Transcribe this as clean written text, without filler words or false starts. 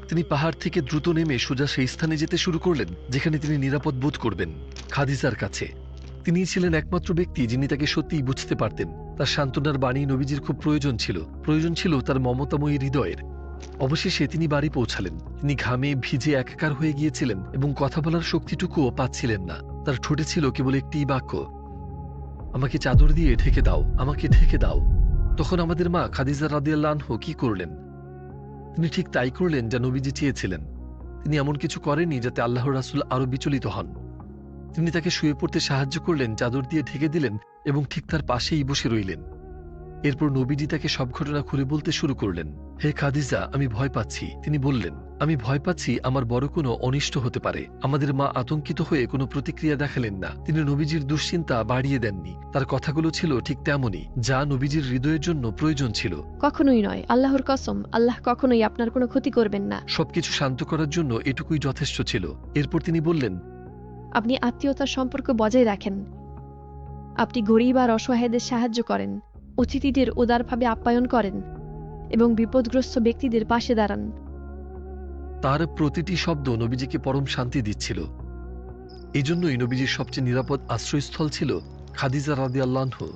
তিনি পাহাড় থেকে দ্রুত নেমে সোজা সেই স্থানে যেতে শুরু করলেন যেখানে তিনি নিরাপদ বোধ করবেন, খাদিজার কাছে। তিনিই ছিলেন একমাত্র ব্যক্তি যিনি তাকে সত্যিই বুঝতে পারতেন। তার সান্ত্বনার বাণী নবীজির খুব প্রয়োজন ছিল তার মমতাময়ী হৃদয়ের। অবশেষে তিনি বাড়ি পৌঁছালেন। তিনি ঘামে ভিজে একাকার হয়ে গিয়েছিলেন এবং কথা বলার শক্তিটুকুও পাচ্ছিলেন না। তার ঠোঁটে ছিল কেবল একটিই বাক্য, আমাকে চাদর দিয়ে ঢেকে দাও, আমাকে ঢেকে দাও। তখন আমাদের মা খাদিজা রাদিয়াল্লাহু আনহা কি করলেন? তিনি ঠিক তাই করলেন যা নবীজি চেয়েছিলেন। তিনি এমন কিছু করেননি যাতে আল্লাহর রাসূল আরো বিচলিত হন। তিনি তাকে শুয়ে পড়তে সাহায্য করলেন, চাদর দিয়ে ঢেকে দিলেন এবং ঠিক তার পাশেই বসে রইলেন। এরপর নবীজি তাকে সব ঘটনা খুলে বলতে শুরু করলেন। হে খাদিজা, আমি ভয় পাচ্ছি। তিনি বললেন, আমি ভয় পাচ্ছি আমার বড় কোনো অনিষ্ট হতে পারে। আমাদের মা আতঙ্কিত হয়ে কোনো প্রতিক্রিয়া দেখালেন না। তিনি নবীজির দুশ্চিন্তা বাড়িয়ে দেননি। তার কথাগুলো ছিল ঠিক তেমনই, যা নবীজির হৃদয়ের জন্য প্রয়োজন ছিল। কখনোই নয়, আল্লাহর কসম, আল্লাহ কখনোই আপনার কোনো ক্ষতি করবেন না। সবকিছু শান্ত করার জন্য এটুকুই যথেষ্ট ছিল। এরপর তিনি বললেন, আপনি আত্মীয়তার সম্পর্ক বজায় রাখেন, আপনি গরিব আর অসহায়দের সাহায্য করেন, অতিথিদের উদারভাবে আপ্যায়ন করেন এবং বিপদগ্রস্ত ব্যক্তিদের পাশে দাঁড়ান। তার প্রতিটি শব্দ নবীজিকে পরম শান্তি দিচ্ছিল। এজন্যই নবীজির সবচেয়ে নিরাপদ আশ্রয়স্থল ছিল খাদিজা রাদিয়াল্লাহু আনহা।